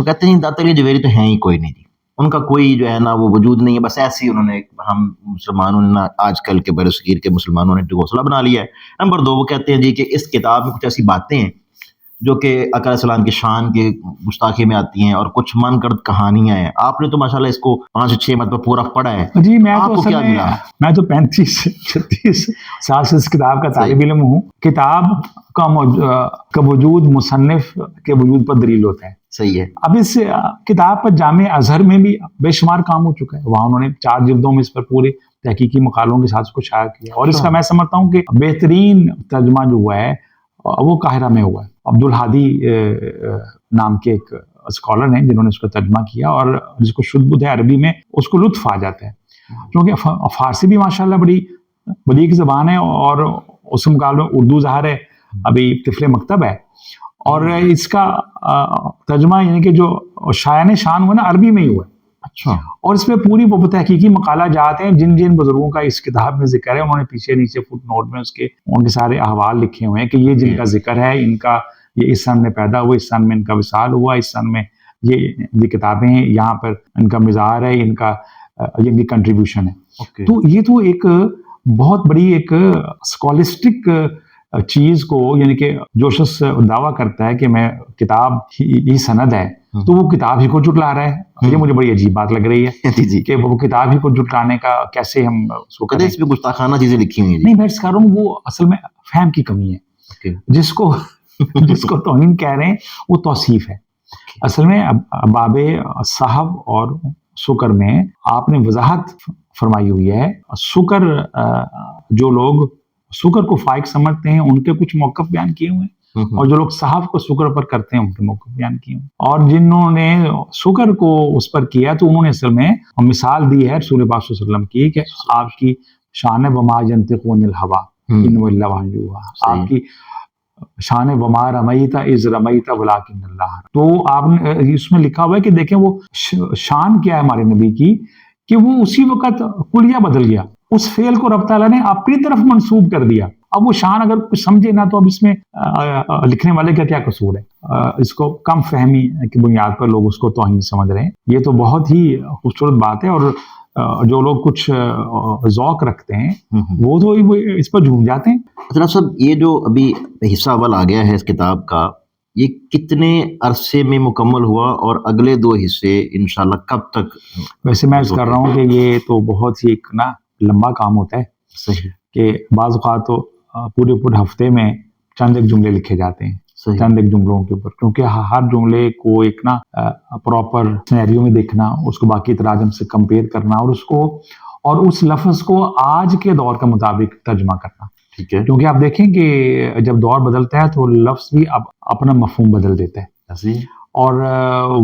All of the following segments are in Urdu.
تو کہتے ہیں داتا علی جویری تو ہیں ہی کوئی نہیں جی، ان کا کوئی جو ہے نا وہ وجود نہیں ہے، بس ایسے ہی انہوں نے ہم مسلمانوں نے نا آج کل کے بر صغیر کے مسلمانوں نے گھونسلہ بنا لیا ہے۔ نمبر دو، وہ کہتے ہیں جی کہ اس کتاب میں کچھ ایسی باتیں ہیں جو کہ آقا علیہ السلام کی شان کے گستاخی میں آتی ہیں اور کچھ من گڑت کہانیاں ہیں۔ آپ نے تو ماشاءاللہ اس کو 5-6 مرتبہ پورا پڑھا ہے، جی میں آپ تو کو اصل کیا ملا؟ میں تو 35-36 سال سے اس کتاب کا طالب علم ہوں۔ کتاب کا وجود مصنف کے وجود پر دلیل ہوتا ہے۔ صحیح ہے۔ اب اس کتاب پر جامع ازہر میں بھی بے شمار کام ہو چکا ہے، وہاں انہوں نے 4 جلدوں میں اس پر پورے تحقیقی مقالوں کے ساتھ اس کو شائع کیا، اور اس کا میں سمجھتا ہوں کہ بہترین ترجمہ جو ہوا ہے وہ قاہرہ میں ہوا ہے۔ عبدالہادی نام کے ایک اسکالر ہیں جنہوں نے اس کا ترجمہ کیا، اور جس کو شد بدھ ہے عربی میں، اس کو لطف آ جاتا ہے، کیونکہ فارسی بھی ماشاءاللہ بڑی بلیغ زبان ہے، اور اس کے مقابلے میں اردو ظاہر ہے ابھی طفل مکتب ہے، اور اس کا ترجمہ یعنی کہ جو شایان شان ہوا نا عربی میں ہی ہوا ہے۔ اچھا، اور اس میں پوری تحقیقی مقالہ جات ہیں جن جن بزرگوں کا اس کتاب میں ذکر ہے، انہوں نے پیچھے نیچے فٹ نوٹ میں ان کے سارے احوال لکھے ہوئے ہیں کہ یہ جن کا ذکر ہے، ان کا یہ اس سن میں پیدا ہوئے، اس سن میں ان کا وصال ہوا، اس سن میں یہ کتابیں ہیں، یہاں پر ان کا مزار ہے، ان کا کی کنٹریبیوشن ہے۔ تو یہ تو ایک بہت بڑی ایک اسکالسٹک چیز کو، یعنی کہ جو شخص دعویٰ کرتا ہے کہ میں کتاب ہی سند ہے، تو وہ کتاب ہی کو جھٹلا رہا ہے۔ یہ مجھے بڑی عجیب بات لگ رہی ہے کہ وہ کتاب ہی کو جھٹلانے کا کیسے ہم اس میں گستاخانہ چیزیں لکھی ہوئی ہیں۔ نہیں، میں اس کہہ رہا ہوں وہ اصل میں فہم کی کمی ہے، جس کو توہین کہہ رہے ہیں وہ توصیف ہے۔ اصل میں باب صحب اور سکر میں آپ نے وضاحت فرمائی ہوئی ہے۔ سکر جو لوگ سکر کو فائق سمجھتے ہیں ان کے کچھ موقف بیان کیے ہوئے ہیں، اور جو لوگ صحب کو سکر پر کرتے ہیں ان کے موقف بیان کیے ہوئے ہیں، اور جنہوں نے سکر کو اس پر کیا تو انہوں نے اصل میں مثال دی ہے رسول پاک صلی اللہ علیہ وسلم کی کہ آپ کی شان وما ینطق عن الہویٰ ان هو الا وحی یوحیٰ، آپ کی شان وما رمیت اذ رمیت ولکن اللہ۔ تو آپ نے اس میں لکھا ہوا ہے کہ دیکھیں وہ شان کیا ہے ہمارے نبی کی کہ وہ اسی وقت کلیہ بدل گیا، اس فعل کو رب تعالیٰ نے اپنی طرف منسوب کر دیا۔ اب وہ شان اگر کچھ سمجھے نہ تو اب اس میں لکھنے والے کا کیا قصور ہے؟ اس کو کم فہمی کی بنیاد پر لوگ اس کو توہین سمجھ رہے ہیں۔ یہ تو بہت ہی خوبصورت بات ہے، اور جو لوگ کچھ ذوق رکھتے ہیں وہ تو اس پر جھوم جاتے ہیں۔ حضرت صاحب، یہ جو ابھی حصہ اول آ گیا ہے اس کتاب کا، یہ کتنے عرصے میں مکمل ہوا اور اگلے 2 حصے انشاءاللہ کب تک؟ ویسے میں اس کر رہا ہوں کہ یہ تو بہت ہی ایک نا لمبا کام ہوتا ہے، صحیح، کہ بعض اوقات تو پورے ہفتے میں چند ایک جملے لکھے جاتے ہیں، چند ایک جملوں کے اوپر، کیونکہ ہر جملے کو ایک نا پراپر سینیریو میں دیکھنا، اس کو باقی تراجم سے کمپیئر کرنا، اور اس لفظ کو آج کے دور کے مطابق ترجمہ کرنا۔ ٹھیک ہے، کیونکہ آپ دیکھیں کہ جب دور بدلتا ہے تو لفظ بھی اب اپنا مفہوم بدل دیتا ہے، اور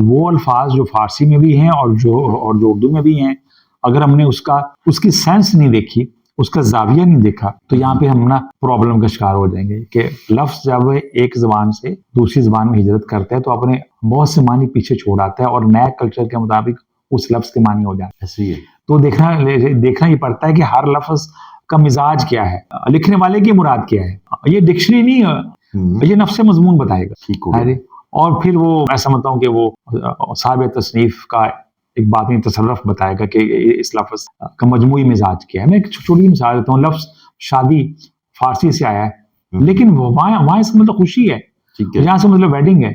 وہ الفاظ جو فارسی میں بھی ہیں اور جو اردو میں بھی ہیں، اگر ہم نے اس کی سینس نہیں دیکھی، اس کا زاویہ نہیں دیکھا، تو یہاں پہ ہم نا پرابلم کا شکار ہو جائیں گے کہ لفظ جب ایک زبان سے دوسری زبان میں ہجرت کرتا ہے تو اپنے بہت سے معنی پیچھے چھوڑ آتا ہے، اور نئے کلچر کے مطابق اس لفظ کے معنی ہو جاتے ہیں۔ تو دیکھنا یہ پڑتا ہے کہ ہر لفظ کا مزاج کیا ہے، لکھنے والے کی مراد کیا ہے۔ یہ ڈکشنری نہیں ہے، یہ نفس مضمون بتائے گا۔ اور پھر وہ میں سمجھتا ہوں کہ وہ صاحب تصنیف کا ایک باطنی تصرف بتائے گا کہ اس لفظ کا مجموعی مزاج کیا ہے۔ میں ایک چھوٹی مثال دیتا ہوں، لفظ شادی فارسی سے آیا ہے، لیکن وہاں اس کا مطلب خوشی ہے، یہاں سے مطلب ویڈنگ ہے۔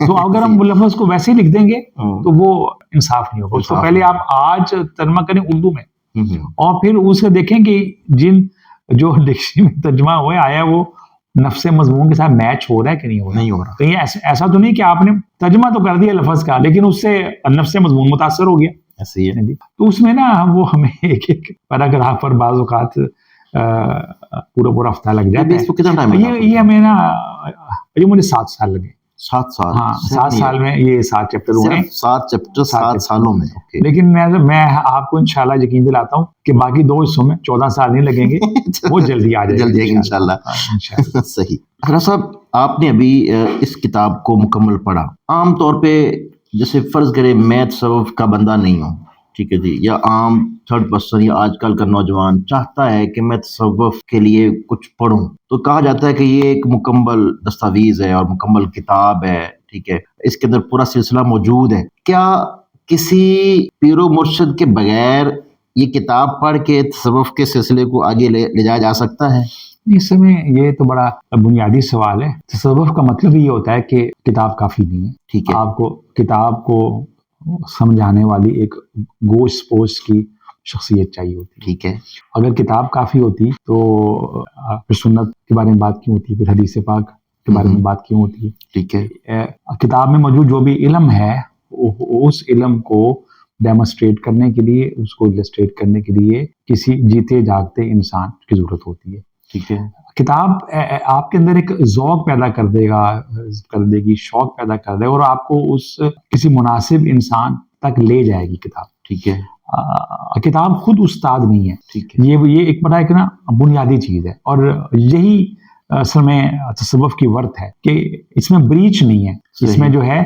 تو اگر ہم وہ لفظ کو ویسے ہی لکھ دیں گے تو وہ انصاف نہیں ہوگا۔ اس کو پہلے آپ آج ترجمہ کریں اردو میں، اور پھر اس کو دیکھیں کہ جو ڈکشنری میں ترجمہ ہوئے آیا وہ نفس مضمون کے ساتھ میچ ہو رہا ہے کہ نہیں ہو رہا۔ کہیں ایسا تو نہیں کہ آپ نے ترجمہ تو کر دیا لفظ کا لیکن اس سے نفس مضمون متاثر ہو گیا۔ تو اس میں نا وہ ہمیں ایک پیراگراف پر بعض اوقات پورا ہفتہ لگ جاتا ہے۔ یہ ہمیں نا یہ مجھے 7 سال لگے۔ 7 سال؟ ہاں، 7 سال میں یہ 7 چیپٹر ہوئے ہیں۔ 7 چیپٹر 7 سالوں میں؟ لیکن میں آپ کو انشاءاللہ یقین دلاتا ہوں کہ باقی 2 حصوں میں 14 سال نہیں لگیں گے، وہ جلدی آ جائے گا انشاءاللہ۔ صحیح۔ حضرت صاحب، آپ نے ابھی اس کتاب کو مکمل پڑھا، عام طور پہ جیسے فرض کرے میں تصوف کا بندہ نہیں ہوں، ٹھیک ہے جی، یا عام تھرڈ پرسن یا آج کل کا نوجوان چاہتا ہے کہ میں تصوف کے لیے کچھ پڑھوں، تو کہا جاتا ہے کہ یہ ایک مکمل دستاویز ہے اور مکمل کتاب ہے، ٹھیک ہے، اس کے اندر پورا سلسلہ موجود ہے. کیا کسی پیر و مرشد کے بغیر یہ کتاب پڑھ کے تصوف کے سلسلے کو آگے لے جایا جا سکتا ہے؟ اس میں یہ تو بڑا بنیادی سوال ہے. تصوف کا مطلب یہ ہوتا ہے کہ کتاب کافی نہیں ہے. ٹھیک ہے، آپ کو کتاب کو سمجھانے والی ایک گوش پوش کی شخصیت چاہیے ہوتی ہے. ٹھیک ہے، اگر کتاب کافی ہوتی تو پھر سنت کے بارے میں بات کیوں ہوتی، پھر حدیث پاک کے بارے میں بات کیوں ہوتی. ٹھیک ہے، کتاب میں موجود جو بھی علم ہے اس علم کو ڈیمونسٹریٹ کرنے کے لیے، اس کو السٹریٹ کرنے کے لیے کسی جیتے جاگتے انسان کی ضرورت ہوتی ہے. ٹھیک ہے، کتاب آپ کے اندر ایک ذوق پیدا کر دے گی، شوق پیدا کر دے، اور آپ کو اس کسی مناسب انسان تک لے جائے گی کتاب. ٹھیک ہے، کتاب خود استاد نہیں ہے. ٹھیک ہے، یہ ایک بڑا ایک نا بنیادی چیز ہے، اور یہی اصل میں تصوف کی ورت ہے کہ اس میں بریچ نہیں ہے. اس میں جو ہے،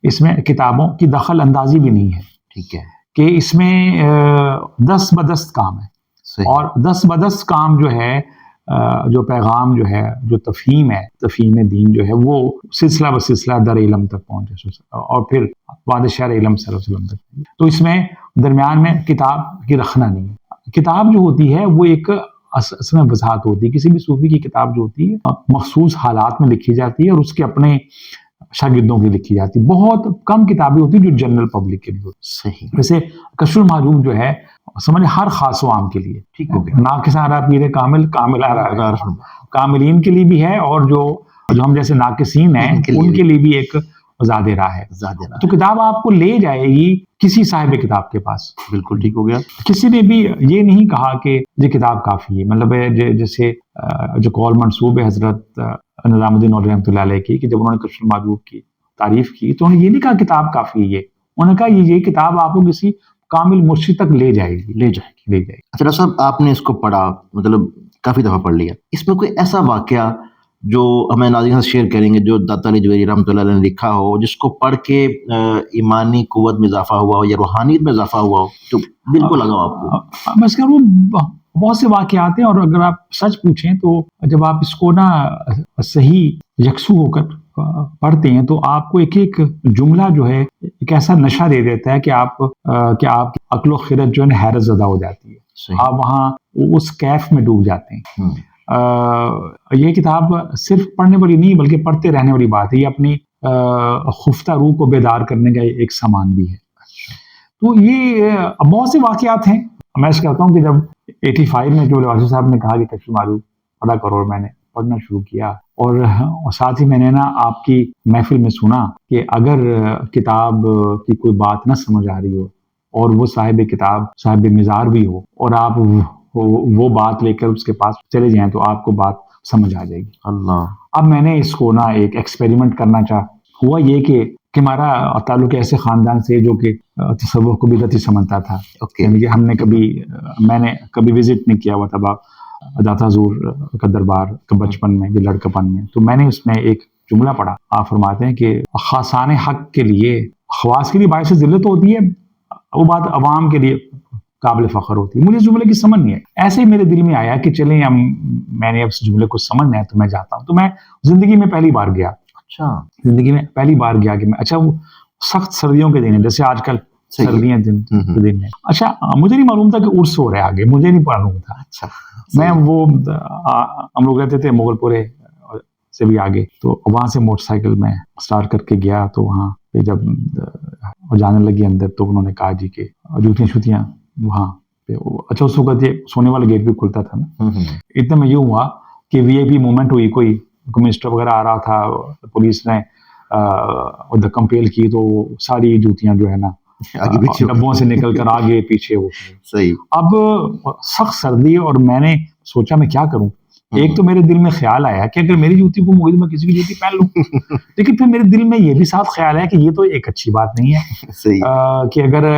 اس میں کتابوں کی دخل اندازی بھی نہیں ہے. ٹھیک ہے، کہ اس میں دست بدست کام ہے. صحیح. اور دست بدست کام جو ہے، جو پیغام جو ہے، جو تفہیم ہے، تفہیم دین جو ہے، وہ سلسلہ بسلسلہ در علم تک پہنچے، اور پھر بعد شہر علم صلی اللہ علیہ وسلم تک. تو اس میں درمیان میں کتاب کی رکھنا نہیں ہے. کتاب جو ہوتی ہے وہ ایک اصل میں وضاحت ہوتی ہے. کسی بھی صوفی کی کتاب جو ہوتی ہے مخصوص حالات میں لکھی جاتی ہے، اور اس کے اپنے شاگردوں کی لکھی جاتی ہے. بہت کم کتابیں ہوتی ہیں جو جنرل پبلک کے لیے ہوتی. صحیح. ویسے کشف المحجوب جو ہے سمجھ ہر خاص و عام کے لیے. ٹھیک ہو گیا. ناقص آرا پیر کامل، کامل آرا کاملین کے لیے بھی ہے، اور جو ہم جیسے ناقصین ہیں ان کے لیے بھی ایک زاد راہ ہے. تو کتاب آپ کو لے جائے گی کسی صاحب کتاب کے پاس. بالکل ٹھیک ہو گیا. کسی نے بھی یہ نہیں کہا کہ یہ کتاب کافی ہے. مطلب جیسے جو قول منسوب ہے حضرت نظام الدین اولیا رحمۃ اللہ علیہ کی، کہ جب انہوں نے کشف المحجوب کی تعریف کی تو انہوں نے یہ نہیں کہا کتاب کافی ہے. انہوں نے کہا یہ کتاب آپ کو کسی کامل مرشد تک لے جائے گی. اچھا صاحب، آپ نے اس کو پڑھا، مطلب کافی دفعہ پڑھ لیا. اس میں کوئی ایسا واقعہ جو ہمیں ناظرین سے شیئر کریں گے جو داتا علی جویری رحمۃ اللہ علیہ نے لکھا ہو، جس کو پڑھ کے ایمانی قوت میں اضافہ ہوا ہو یا روحانیت میں اضافہ ہوا ہو، جو دل کو لگا ہو آپ کو؟ بس کہ وہ بہت سے واقعات ہیں، اور اگر آپ سچ پوچھیں تو جب آپ اس کو نا صحیح یکسو ہو کر پڑھتے ہیں تو آپ کو ایک ایک جملہ جو ہے ایک ایسا نشہ دے دیتا ہے کہ آپ عقل و خرد جو ہے حیرت زدہ ہو جاتی ہے. آپ وہاں اس کیف میں ڈوب جاتے ہیں. یہ کتاب صرف پڑھنے والی نہیں بلکہ پڑھتے رہنے والی بات ہے. یہ اپنی خفتہ روح کو بیدار کرنے کا ایک سامان بھی ہے. تو یہ بہت سے واقعات ہیں. میں اس کہتا ہوں کہ جب 85 میں جو واجد صاحب نے کہا کہ کشف المحجوب پڑھا کرو، اور میں نے پڑھنا شروع کیا، اور ساتھ ہی میں نے نا آپ کی محفل میں سنا کہ اگر کتاب کی کوئی بات نہ سمجھ آ رہی ہو، اور وہ صاحب کتاب صاحب مزار بھی ہو، اور آپ وہ بات لے کر اس کے پاس چلے جائیں تو آپ کو بات سمجھ آ جائے گی. اللہ. اب میں نے اس کو نا ایک ایکسپیریمنٹ کرنا ہوا یہ کہ ہمارا تعلق ایسے خاندان سے جو کہ تصوف کو بدعتی سمجھتا تھا. یعنی کہ میں نے کبھی وزٹ نہیں کیا ہوا تھا داتا حضور کا دربار کا بچپن میں یا لڑکپن میں. تو میں نے اس میں ایک جملہ پڑھا. آپ فرماتے ہیں کہ خاصان حق کے لیے، خواص کے لیے باعث ذلت ہوتی ہے، وہ بات عوام کے لیے قابل فخر ہوتی ہے. مجھے اس جملے کی سمجھ نہیں ہے. ایسے ہی میرے دل میں آیا کہ چلیں میں نے اس جملے کو سمجھنا ہے تو میں جاتا ہوں. تو میں زندگی میں پہلی بار گیا. زندگی میں پہلی بار گیا کہ میں وہ سخت سردیوں کے دن ہیں، جیسے آج کل سردیاں دن ہیں. اچھا مجھے نہیں معلوم تھا کہ عرس ہو رہا ہے آگے، مجھے نہیں معلوم تھا. اچھا میں ہم لوگ رہتے تھے مغل پورے سے بھی آگے، تو وہاں سے موٹر سائیکل میں اسٹارٹ کر کے گیا. تو وہاں پہ جب جانے لگی اندر تو انہوں نے کہا جی کہ جوتیاں وہاں پہ. اچھا اس وقت یہ سونے والا گیٹ بھی کھلتا تھا نا. اتنے میں یہ ہوا کہ وی آئی پی موومنٹ ہوئی، کوئی منسٹر وغیرہ آ رہا تھا، پولیس نے کمپیل کی تو ساری جوتیاں جو ہے نا ڈبوں سے نکل کر آگے پیچھے ہو گئی. اب سخت سردی، اور میں نے سوچا میں کیا کروں. ایک تو میرے دل میں خیال آیا کہ اگر میری جوتی کو میں کسی کی جوتی پہن لوں، لیکن پھر میرے دل میں یہ بھی ساتھ خیال ہے کہ یہ تو ایک اچھی بات نہیں ہے کہ اگر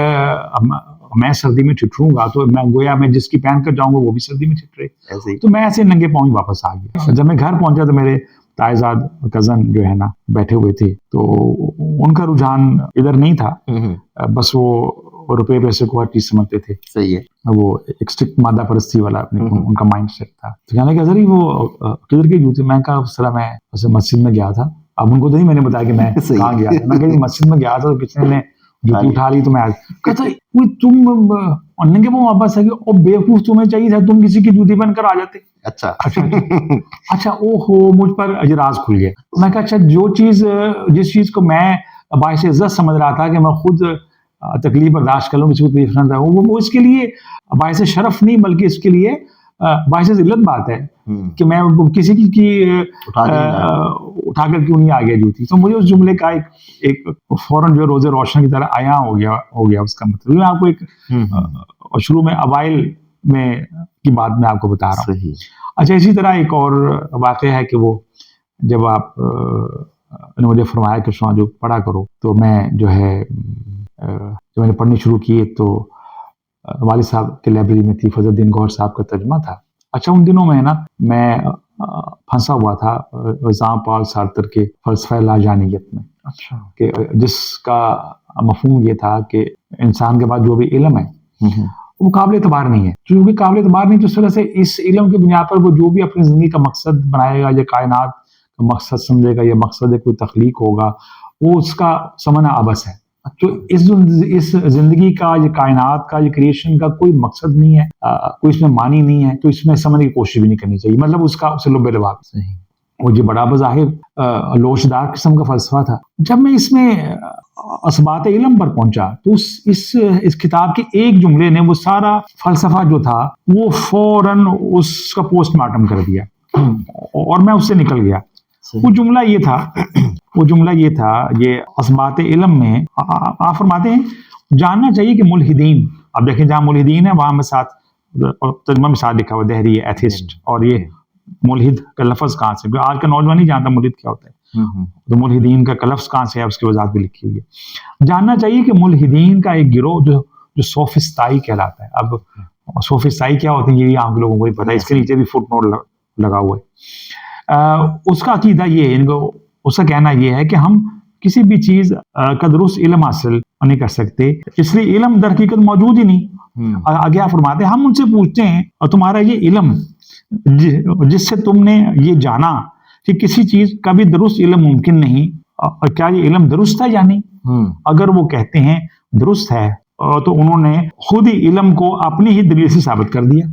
میں سردی میں ٹھٹروں گا تو میں گویا میں جس کی پہن کر جاؤں گا وہ بھی سردی میں ٹھٹرے. تو میں ایسے ننگے پاؤں واپس آ گیا. جب میں گھر پہنچا تو میرے تائزاد کزن جو ہے نا بیٹھے ہوئے تھے، تو ان کا رجحان ادھر نہیں تھا، بس وہ روپے پیسے کو ہر چیز سمجھتے تھے. صحیح ہے. وہ ایک اسٹرکٹ مادہ پرستی والا ان کا مائنڈ سیٹ تھا. تو کہنے لگا سر وہ کدھر کی جوتی؟ میں کہا اس طرح میں مسجد میں گیا تھا اب ان کو تو نہیں میں نے بتایا کہ میں کہاں گیا تھا. میں کہیں مسجد میں گیا تھا تو کسی نے جوتی اٹھا لی تو میں کہتا تم ننگے پاؤں واپس آ گئے, اور بیوقوف تمہیں چاہیے تھا تم کسی کی جوتی پہن کر آ جاتے. اچھا او ہو, مجھ پر راز کھل گیا. میں کہا اچھا جس چیز کو میں باعث عزت سمجھ رہا تھا کہ میں خود تکلیف برداشت کر لوں, کسی کو تکلیف نہ دوں, وہ اس کے لیے باعث شرف نہیں بلکہ اس کے لیے باعث ذلت بات ہے کہ میں کسی کی اٹھا کر کیوں نہیں آ گیا جوتی. تو مجھے اس جملے کا ایک فوراً جو روزے روشن کی طرح عیاں ہو گیا اس کا مطلب. میں آپ کو ایک شروع میں اوائل میں کی بات میں آپ کو بتا رہا ہوں. اچھا اسی طرح ایک اور واقعہ ہے کہ وہ جب آپ نے مجھے فرمایا کہ شما جو پڑھا کرو, تو میں جو ہے جب میں نے پڑھنی شروع کی تو والد صاحب کے لائبریری میں تھی, فضل الدین گوہر صاحب کا ترجمہ تھا. اچھا ان دنوں میں نا میں پھنسا ہوا تھا جان پال سارتر کے فلسفہ لاجانیت میں. اچھا کہ جس کا مفہوم یہ تھا کہ انسان کے پاس جو بھی علم ہے وہ قابل اعتبار نہیں ہے. کیونکہ قابل اعتبار نہیں تو اس طرح سے اس علم کی بنیاد پر وہ جو بھی اپنی زندگی کا مقصد بنائے گا یا کائنات کا مقصد سمجھے گا یا مقصد کوئی تخلیق ہوگا, وہ اس کا سمجھنا عبث ہے. تو اس زندگی کا یہ کائنات کا یہ کریشن کا کوئی مقصد نہیں ہے, کوئی اس میں معنی نہیں ہے, تو اس میں سمجھنے کی کوشش بھی نہیں کرنی چاہیے. مطلب اس کا اسے لب لباب وہ جو بڑا بظاہر لوچدار قسم کا فلسفہ تھا. جب میں اس میں اسبات علم پر پہنچا تو اس کتاب کے ایک جملے نے وہ سارا فلسفہ جو تھا وہ فوراً اس کا پوسٹ مارٹم کر دیا اور میں اس سے نکل گیا. وہ جملہ یہ تھا یہ اسبات علم میں آپ فرماتے ہیں جاننا چاہیے کہ ملحدین, اب دیکھیں جہاں ملحدین ہے وہاں میں ساتھ ترجمہ میں ساتھ لکھا ہوا دہری ہے ایتھیسٹ, اور یہ ملحد کا لفظ کہاں سے, آج کا نوجوان نہیں جانتا ملحد کیا ہوتا ہے, تو ملحدین کا لفظ کہاں سے ہے اس کی وضاحت بھی لکھی ہوئی ہے. جاننا چاہیے کہ ملحدین کا ایک گروہ جو سوفسطائی کہلاتا ہے. اب سوفسطائی کیا ہوتی ہے یہ بھی عام لوگوں کو ہی پتا ہے, اس کے نیچے بھی فٹ نوٹ لگا ہوا ہے. اس کا عقیدہ یہ ہے, اس کا کہنا یہ ہے کہ ہم کسی بھی چیز کا درست علم حاصل نہیں کر سکتے, اس لیے علم در حقیقت موجود ہی نہیں. آگے آپ فرماتے ہیں ہم ان سے پوچھتے ہیں اور تمہارا یہ علم جس سے تم نے یہ جانا کہ کسی چیز کا بھی درست علم ممکن نہیں, اور کیا یہ علم درست ہے یا نہیں؟ اگر وہ کہتے ہیں درست ہے تو انہوں نے خود ہی علم کو اپنی ہی دلیل سے ثابت کر دیا.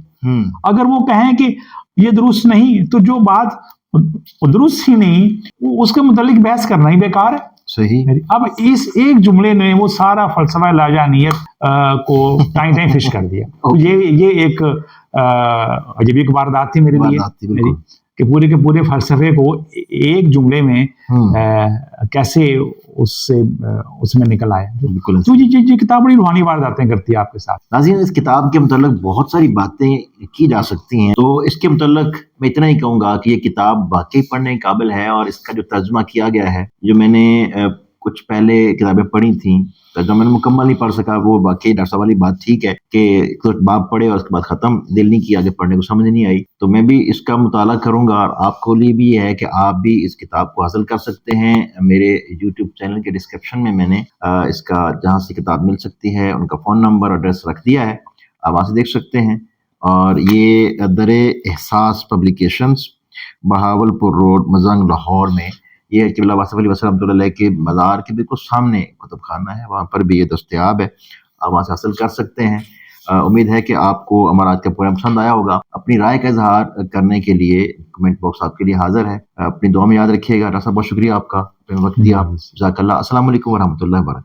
اگر وہ کہیں کہ یہ درست نہیں تو جو بات درست ہی نہیں اس کے متعلق بحث کرنا ہی بیکار ہے. صحیح. اب اس ایک جملے نے وہ سارا فلسفہ لاجانیت کو ٹائیں فش کر دیا. یہ ایک عجیب ایک واردات تھی میرے لیے کہ پورے کے پورے فلسفے کو ایک جملے میں کیسے اس میں نکل آیا. بالکل. تو یہ کتاب بڑی روحانی وارداتیں کرتی ہے آپ کے ساتھ. ناظرین اس کتاب کے متعلق بہت ساری باتیں کی جا سکتی ہیں, تو اس کے متعلق میں اتنا ہی کہوں گا کہ یہ کتاب واقعی پڑھنے کے قابل ہے, اور اس کا جو ترجمہ کیا گیا ہے, جو میں نے کچھ پہلے کتابیں پڑھی تھیں ترجمہ میں نے مکمل نہیں پڑھ سکا, وہ واقعی ڈاکٹر صاحب والی بات ٹھیک ہے کہ کچھ باب پڑھے اور اس کے بعد ختم, دل نہیں کیا, آگے پڑھنے کو سمجھ نہیں آئی. تو میں بھی اس کا مطالعہ کروں گا, اور آپ کو لیے بھی یہ ہے کہ آپ بھی اس کتاب کو حاصل کر سکتے ہیں. میرے یوٹیوب چینل کے ڈسکرپشن میں نے اس کا جہاں سے کتاب مل سکتی ہے ان کا فون نمبر ایڈریس رکھ دیا ہے, آپ وہاں سے دیکھ سکتے ہیں. اور یہ در احساس پبلیکیشنز بہاول پور روڈ مزنگ لاہور میں, یہ قبلہ واصف علی وسلم رحمۃ اللہ علیہ کے مزار کے بالکل سامنے کتب خانہ ہے, وہاں پر بھی یہ دستیاب ہے, آپ وہاں سے حاصل کر سکتے ہیں. امید ہے کہ آپ کو ہمارا آج کا پروگرام پسند آیا ہوگا. اپنی رائے کا اظہار کرنے کے لیے کمنٹ باکس آپ کے لیے حاضر ہے. اپنی دعا میں یاد رکھیے گا. ڈاکٹر صاحب بہت شکریہ آپ کا, اپنے وقت دیا. جزاک اللہ. السلام علیکم ورحمۃ اللہ وبرکاتہ.